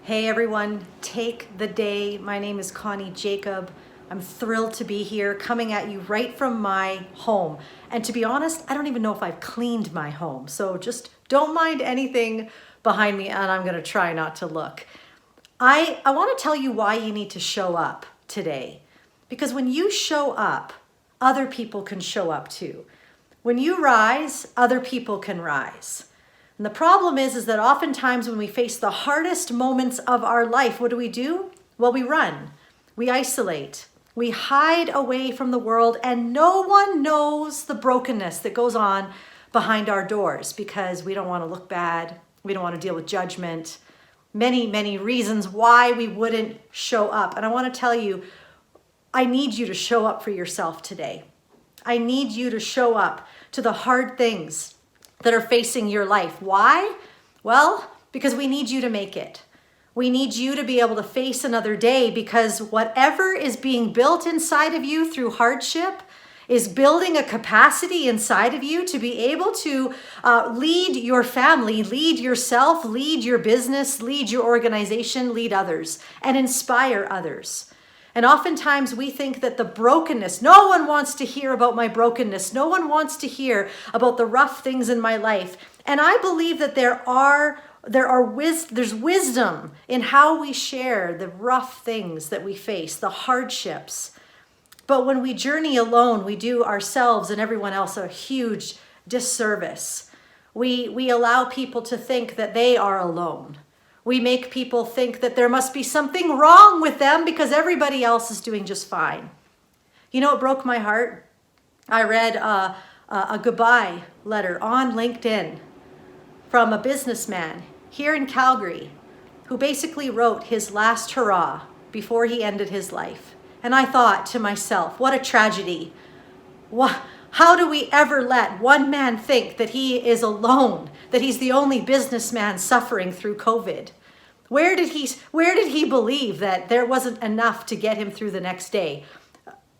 Hey everyone, take the day. My name is Connie Jakab. I'm thrilled to be here, coming at you right from my home. And to be honest, I don't even know if I've cleaned my home. So just don't mind anything behind me, and I'm gonna try not to look. I wanna tell you why you need to show up today. Because when you show up, other people can show up too. When you rise, other people can rise. And the problem is that oftentimes when we face the hardest moments of our life, what do? Well, we run, we isolate, we hide away from the world, and no one knows the brokenness that goes on behind our doors because we don't want to look bad, we don't want to deal with judgment, many reasons why we wouldn't show up. And I want to tell you, I need you to show up for yourself today. I need you to show up to the hard things that are facing your life. Why? Well, because we need you to make it. We need you to be able to face another day, because whatever is being built inside of you through hardship is building a capacity inside of you to be able to lead your family, lead yourself, lead your business, lead your organization, lead others, and inspire others. And oftentimes we think that the brokenness, no one wants to hear about my brokenness. No one wants to hear about the rough things in my life. And I believe that there's wisdom in how we share the rough things that we face, the hardships. But when we journey alone, we do ourselves and everyone else a huge disservice. We allow people to think that they are alone. We make people think that there must be something wrong with them because everybody else is doing just fine. You know, it broke my heart. I read a goodbye letter on LinkedIn from a businessman here in Calgary who basically wrote his last hurrah before he ended his life. And I thought to myself, what a tragedy. How do we ever let one man think that he is alone, that he's the only businessman suffering through COVID? Where did he believe that there wasn't enough to get him through the next day?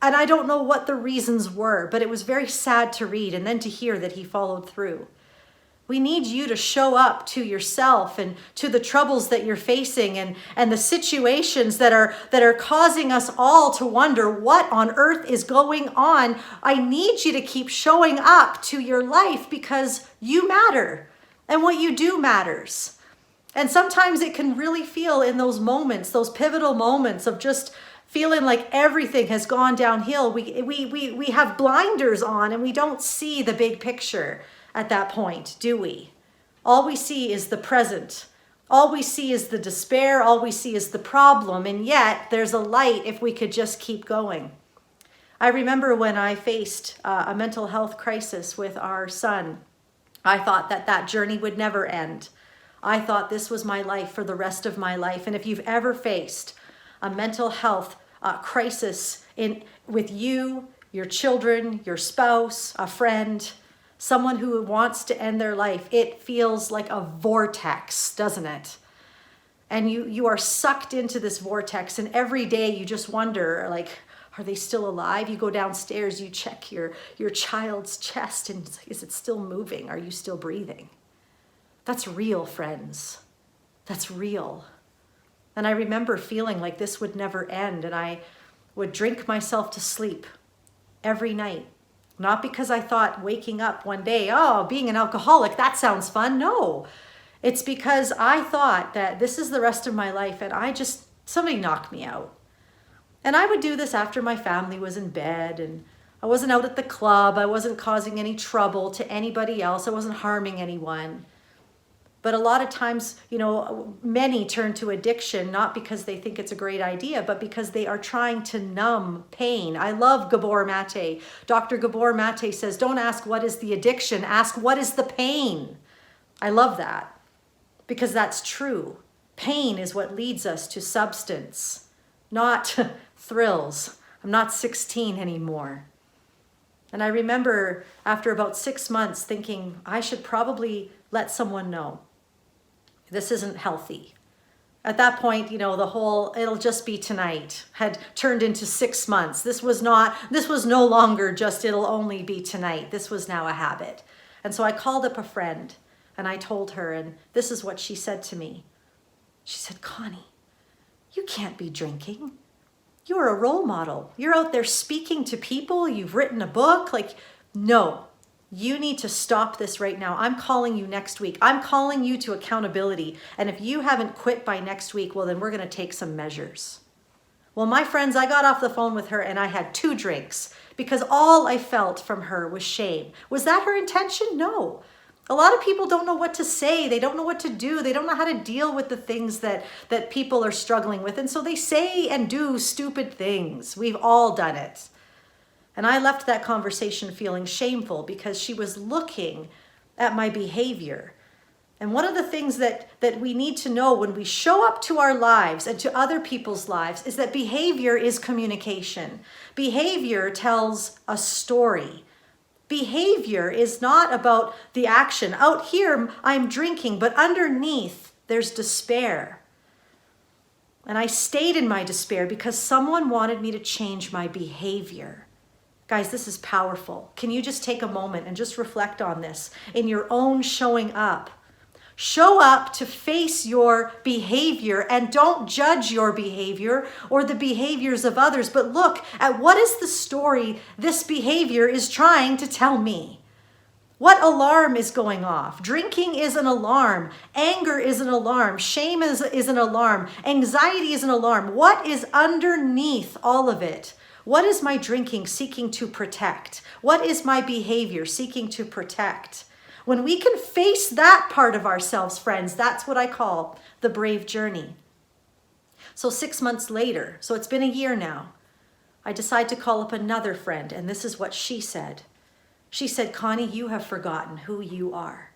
And I don't know what the reasons were, but it was very sad to read and then to hear that he followed through. We need you to show up to yourself and to the troubles that you're facing and the situations that are causing us all to wonder what on earth is going on. I need you to keep showing up to your life because you matter and what you do matters. And sometimes it can really feel in those moments, those pivotal moments of just feeling like everything has gone downhill. We have blinders on and we don't see the big picture at that point, do we? All we see is the present. All we see is the despair. All we see is the problem. And yet there's a light if we could just keep going. I remember when I faced a mental health crisis with our son, I thought that journey would never end. I thought this was my life for the rest of my life. And if you've ever faced a mental health crisis with you, your children, your spouse, a friend, someone who wants to end their life, it feels like a vortex, doesn't it? And you are sucked into this vortex, and every day you just wonder, like, are they still alive? You go downstairs, you check your child's chest, and it's like, is it still moving? Are you still breathing? That's real, friends. That's real. And I remember feeling like this would never end, and I would drink myself to sleep every night. Not because I thought waking up one day, oh, being an alcoholic, that sounds fun. No, it's because I thought that this is the rest of my life and somebody knocked me out. And I would do this after my family was in bed and I wasn't out at the club. I wasn't causing any trouble to anybody else. I wasn't harming anyone. But a lot of times, many turn to addiction, not because they think it's a great idea, but because they are trying to numb pain. I love Gabor Mate. Dr. Gabor Mate says, don't ask what is the addiction, ask what is the pain. I love that because that's true. Pain is what leads us to substance, not thrills. I'm not 16 anymore. And I remember after about 6 months thinking, I should probably let someone know. This isn't healthy. At that point, the whole, it'll just be tonight had turned into 6 months. This was no longer just, it'll only be tonight. This was now a habit. And so I called up a friend and I told her, and this is what she said to me. She said, Connie, you can't be drinking. You're a role model. You're out there speaking to people. You've written a book. Like, no, you need to stop this right now. I'm calling you next week. I'm calling you to accountability. And if you haven't quit by next week, well, then we're going to take some measures. Well, my friends, I got off the phone with her and I had 2 drinks because all I felt from her was shame. Was that her intention? No. A lot of people don't know what to say. They don't know what to do. They don't know how to deal with the things that people are struggling with. And so they say and do stupid things. We've all done it. And I left that conversation feeling shameful because she was looking at my behavior. And one of the things that we need to know when we show up to our lives and to other people's lives is that behavior is communication. Behavior tells a story. Behavior is not about the action. Out here, I'm drinking, but underneath, there's despair. And I stayed in my despair because someone wanted me to change my behavior. Guys, this is powerful. Can you just take a moment and just reflect on this in your own showing up? Show up to face your behavior and don't judge your behavior or the behaviors of others, but look at what is the story this behavior is trying to tell me. What alarm is going off? Drinking is an alarm. Anger is an alarm. Shame is an alarm. Anxiety is an alarm. What is underneath all of it? What is my drinking seeking to protect? What is my behavior seeking to protect? When we can face that part of ourselves, friends, that's what I call the brave journey. So 6 months later, so it's been a year now, I decide to call up another friend, and this is what she said. She said, Connie, you have forgotten who you are.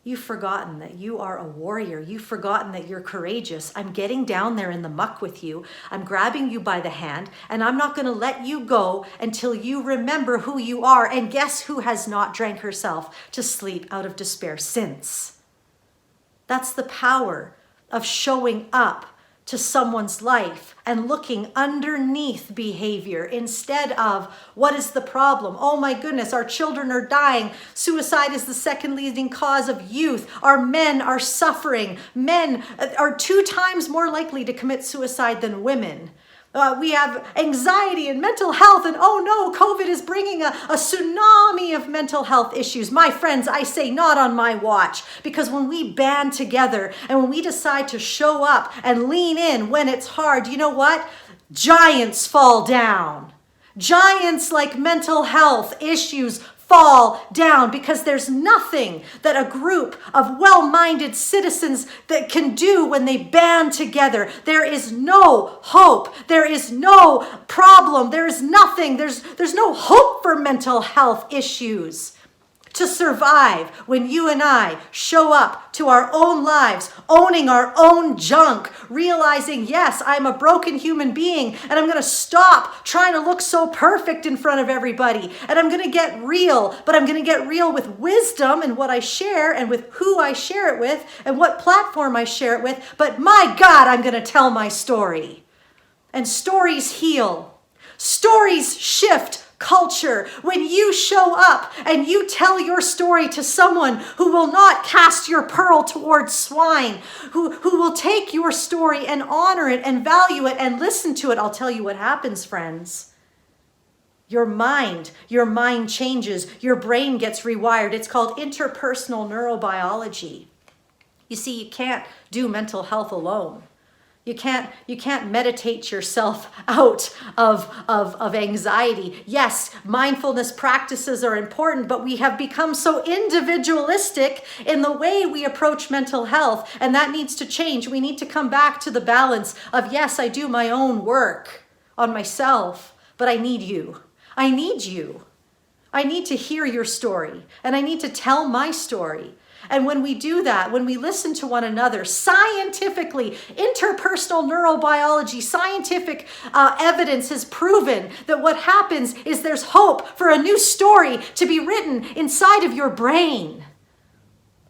You've forgotten that you are a warrior. You've forgotten that you're courageous. I'm getting down there in the muck with you. I'm grabbing you by the hand, and I'm not going to let you go until you remember who you are. And guess who has not drank herself to sleep out of despair since? That's the power of showing up to someone's life and looking underneath behavior instead of what is the problem? Oh my goodness, our children are dying. Suicide is the second leading cause of youth. Our men are suffering. Men are 2 times more likely to commit suicide than women. We have anxiety and mental health, and oh no, COVID is bringing a tsunami of mental health issues. My friends, I say not on my watch, because when we band together and when we decide to show up and lean in when it's hard, you know what? Giants fall down. Giants like mental health issues fall down because there's nothing that a group of well-minded citizens that can do when they band together. There is no hope. There is no problem. There is nothing. There's no hope for mental health issues to survive when you and I show up to our own lives, owning our own junk, realizing, yes, I'm a broken human being, and I'm going to stop trying to look so perfect in front of everybody, and I'm going to get real, but I'm going to get real with wisdom and what I share and with who I share it with and what platform I share it with, but my God, I'm going to tell my story. And stories heal. Stories shift culture. When you show up and you tell your story to someone who will not cast your pearl towards swine, who will take your story and honor it and value it and listen to it, I'll tell you what happens, friends. Your mind changes. Your brain gets rewired. It's called interpersonal neurobiology. You see, you can't do mental health alone. You can't meditate yourself out of anxiety. Yes, mindfulness practices are important, but we have become so individualistic in the way we approach mental health, and that needs to change. We need to come back to the balance of, yes, I do my own work on myself, but I need you. I need you. I need to hear your story, and I need to tell my story. And when we do that, when we listen to one another, scientifically, interpersonal neurobiology, scientific evidence has proven that what happens is there's hope for a new story to be written inside of your brain.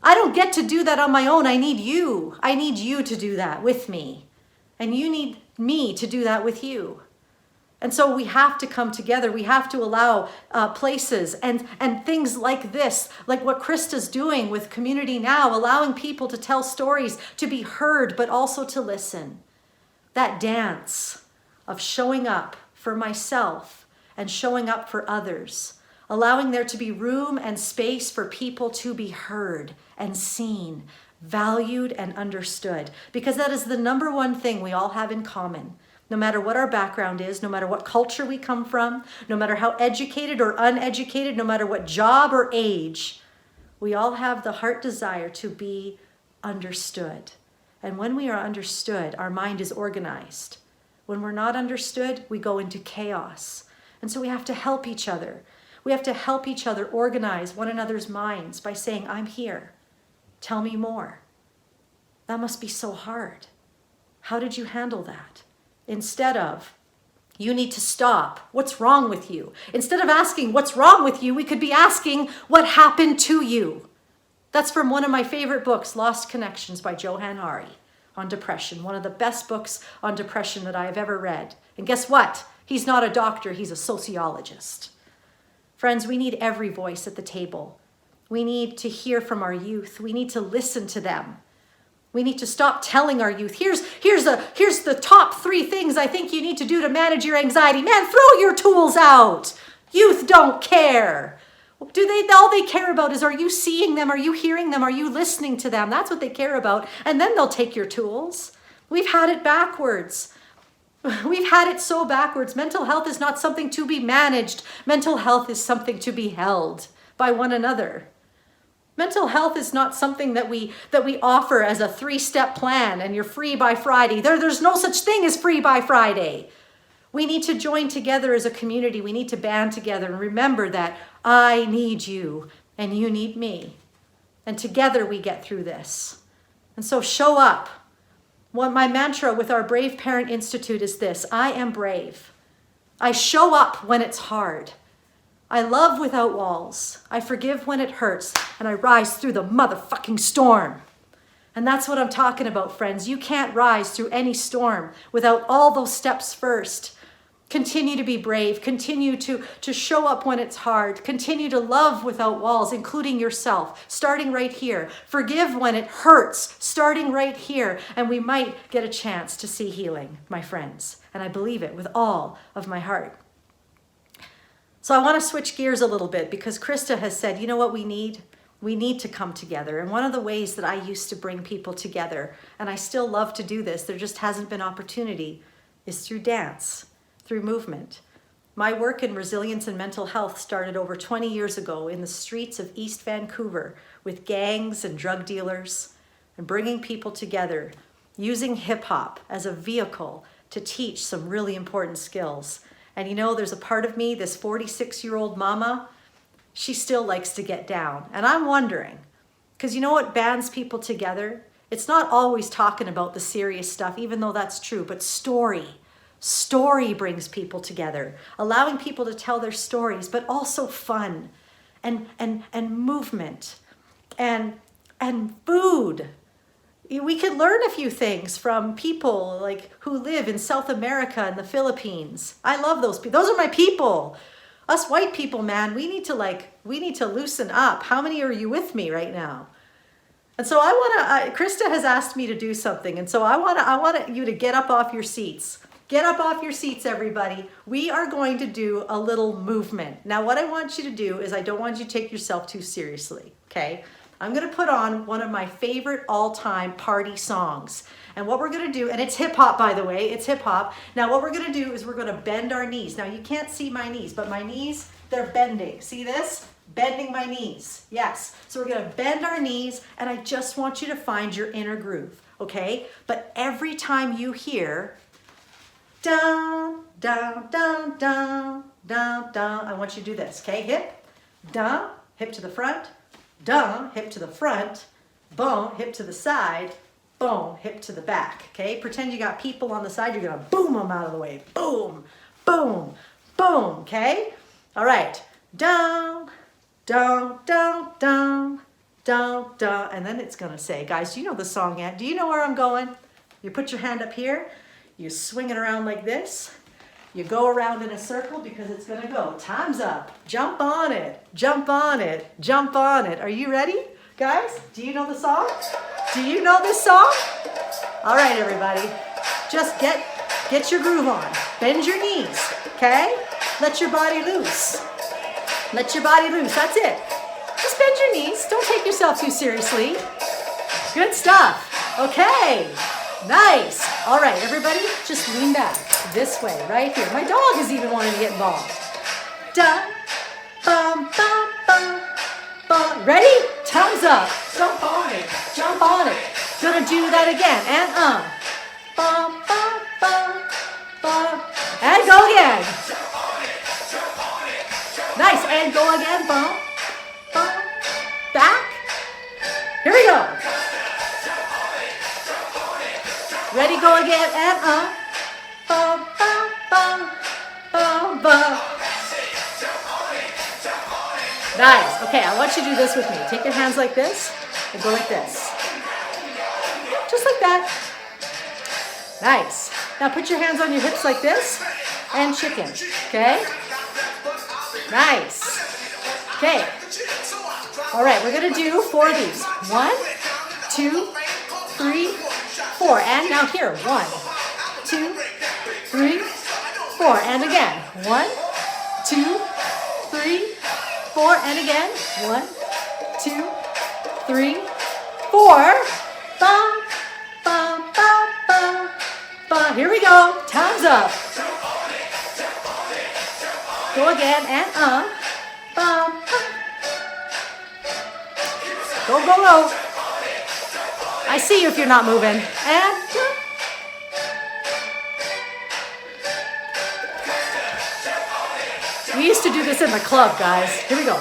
I don't get to do that on my own. I need you. I need you to do that with me. And you need me to do that with you. And so we have to come together. We have to allow places and things like this, like what Krista's doing with Community Now, allowing people to tell stories, to be heard, but also to listen. That dance of showing up for myself and showing up for others, allowing there to be room and space for people to be heard and seen, valued and understood, because that is the number one thing we all have in common. No matter what our background is, no matter what culture we come from, no matter how educated or uneducated, no matter what job or age, we all have the heart desire to be understood. And when we are understood, our mind is organized. When we're not understood, we go into chaos. And so we have to help each other. We have to help each other organize one another's minds by saying, I'm here. Tell me more. That must be so hard. How did you handle that? Instead of, you need to stop. What's wrong with you? Instead of asking, what's wrong with you? We could be asking, what happened to you? That's from one of my favorite books, Lost Connections by Johann Hari, on depression. One of the best books on depression that I have ever read. And guess what? He's not a doctor, he's a sociologist. Friends, we need every voice at the table. We need to hear from our youth. We need to listen to them. We need to stop telling our youth, here's the top 3 things I think you need to do to manage your anxiety. Man, throw your tools out. Youth don't care. All they care about is, are you seeing them? Are you hearing them? Are you listening to them? That's what they care about. And then they'll take your tools. We've had it backwards. We've had it so backwards. Mental health is not something to be managed. Mental health is something to be held by one another. Mental health is not something that we offer as a 3-step plan and you're free by Friday. There's no such thing as free by Friday. We need to join together as a community. We need to band together and remember that I need you and you need me. And together we get through this. And so show up. My mantra with our Brave Parent Institute is this: I am brave. I show up when it's hard. I love without walls. I forgive when it hurts, and I rise through the motherfucking storm. And that's what I'm talking about, friends. You can't rise through any storm without all those steps first. Continue to be brave. Continue to show up when it's hard. Continue to love without walls, including yourself, starting right here. Forgive when it hurts, starting right here. And we might get a chance to see healing, my friends. And I believe it with all of my heart. So I want to switch gears a little bit because Krista has said, you know what we need? We need to come together. And one of the ways that I used to bring people together, and I still love to do this, there just hasn't been opportunity, is through dance, through movement. My work in resilience and mental health started over 20 years ago in the streets of East Vancouver with gangs and drug dealers and bringing people together, using hip hop as a vehicle to teach some really important skills. And you know, there's a part of me, this 46-year-old mama, she still likes to get down. And I'm wondering, because you know what bands people together? It's not always talking about the serious stuff, even though that's true, but story. Story brings people together, allowing people to tell their stories, but also fun and movement and food. We could learn a few things from people like who live in South America and the Philippines. I love those people. Those are my people. Us white people, man, we need to loosen up. How many are you with me right now? And so Krista has asked me to do something. And so I want you to get up off your seats. Get up off your seats, everybody. We are going to do a little movement. Now, what I want you to do is I don't want you to take yourself too seriously, okay? I'm going to put on one of my favorite all-time party songs. And what we're going to do, and it's hip hop, by the way, it's hip hop. Now, what we're going to do is we're going to bend our knees. Now, you can't see my knees, but my knees, they're bending. See this? Bending my knees. Yes. So we're going to bend our knees, and I just want you to find your inner groove, okay? But every time you hear down, down, down, down, down, down, I want you to do this, okay? Hip, down, hip to the front, down, hip to the front, boom, hip to the side, boom, hip to the back, okay? Pretend you got people on the side, you're gonna boom them out of the way. Boom, boom, boom, okay? All right, down, down, down, down, down, down, and then it's gonna say, guys, do you know the song yet? Do you know where I'm going? You put your hand up here, you swing it around like this, You go around in a circle because it's gonna go. Time's up. Jump on it, jump on it, jump on it. Are you ready, guys? Do you know the song? Do you know this song? All right, everybody. Just get your groove on. Bend your knees, okay? Let your body loose. Let your body loose, that's it. Just bend your knees. Don't take yourself too seriously. Good stuff. Okay, nice. All right, everybody, just lean back this way, right here. My dog is even wanting to get involved. Da, bum, bum, bum, bum. Ready? Time's up. Jump on it. Jump on it. Gonna do that again. And bum, bum, bum, bum. And go again. Nice. And go again. Bum, bum. Back. Here we go. Ready? Go again. And bum, bum, bum, bum, bum. Nice. Okay, I want you to do this with me. Take your hands like this and go like this. Just like that. Nice. Now put your hands on your hips like this and chicken. Okay? Nice. Okay. All right, we're going to do 4 of these. 1, 2, 3, 4. And now here. 1, 2, 3, 4. And again. 1, 2, 3, 4. And again. 1, 2, 3, 4. Bum, bum, bum, bum, bum. Here we go. Time's up. Go again and bum, bum. Go, go, go. I see you if you're not moving. And we used to do this in the club, guys. Here we go.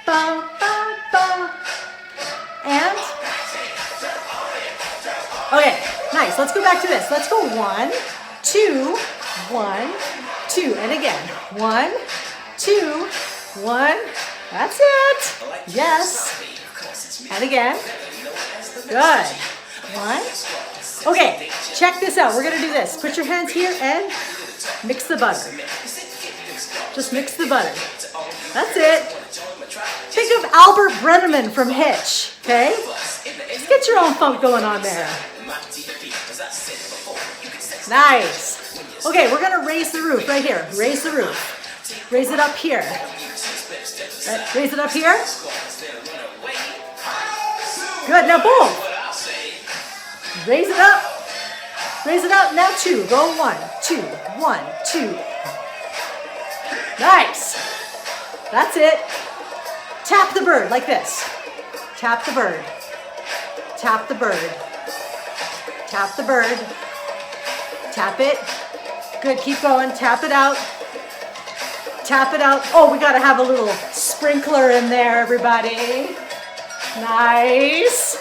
Bum, bum, bum. And okay, nice. Let's go back to this. Let's go 1, 2, 1, 2. And again. 1, 2, 1. That's it. Yes. And again. Good. 1. Okay, check this out. We're going to do this. Put your hands here and mix the butter. Just mix the butter. That's it. Think of Albert Brenneman from Hitch, okay? Just get your own funk going on there. Nice. Okay, we're going to raise the roof right here. Raise the roof. Raise it up here. Raise it up here. Good. Now boom. Raise it up. Raise it up. Now 2. Go 1, 2, 1, 2. Nice. That's it. Tap the bird like this. Tap the bird. Tap the bird. Tap the bird. Tap it. Good. Keep going. Tap it out. Tap it out. Oh, we got to have a little sprinkler in there, everybody. Nice.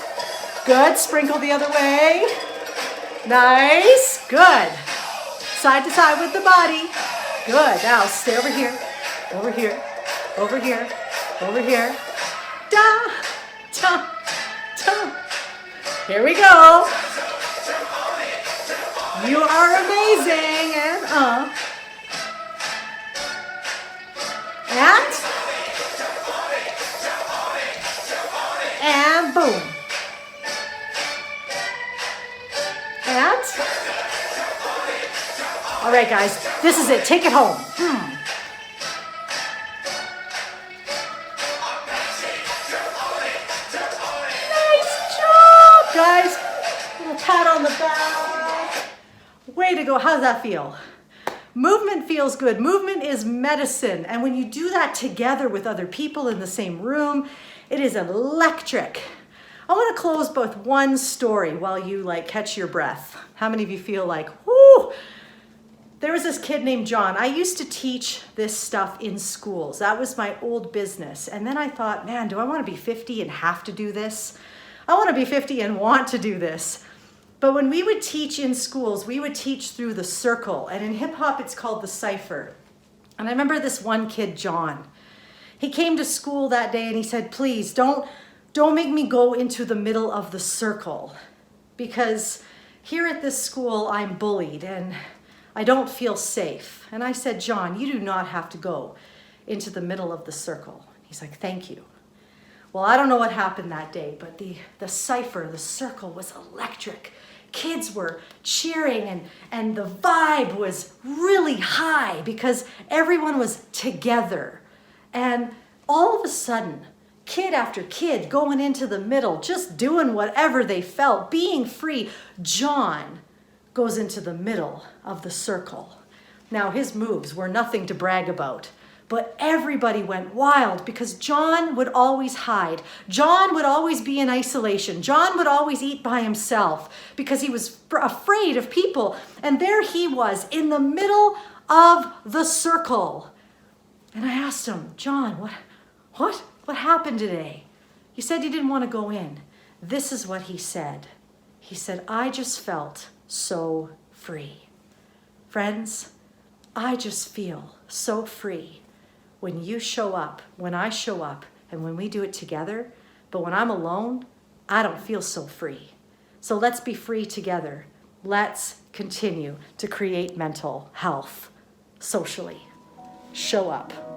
Good. Sprinkle the other way. Nice. Good. Side to side with the body. Good. Now stay over here. Over here. Over here. Over here. Da. Da. Da. Here we go. You are amazing. And and boom. And all right, guys, this is it. Take it home. Nice job, guys. A little pat on the back. Way to go. How does that feel? Movement feels good. Movement is medicine. And when you do that together with other people in the same room, it is electric. I want to close with one story while you catch your breath. How many of you feel like, whoo? There was this kid named John. I used to teach this stuff in schools. That was my old business. And then I thought, man, do I want to be 50 and have to do this? I want to be 50 and want to do this. But when we would teach in schools, we would teach through the circle. And in hip hop, it's called the cipher. And I remember this one kid, John. He came to school that day and he said, please don't make me go into the middle of the circle, because here at this school, I'm bullied and I don't feel safe. And I said, John, you do not have to go into the middle of the circle. He's like, thank you. Well, I don't know what happened that day, but the cipher, the circle was electric. Kids were cheering and the vibe was really high because everyone was together. And all of a sudden, kid after kid going into the middle, just doing whatever they felt, being free. John goes into the middle of the circle. Now, his moves were nothing to brag about. But everybody went wild because John would always hide. John would always be in isolation. John would always eat by himself because he was afraid of people. And there he was in the middle of the circle. And I asked him, John, what happened today? You said you didn't want to go in. This is what he said. He said, I just felt so free. Friends, I just feel so free. When you show up, when I show up, and when we do it together, but when I'm alone, I don't feel so free. So let's be free together. Let's continue to create mental health socially. Show up.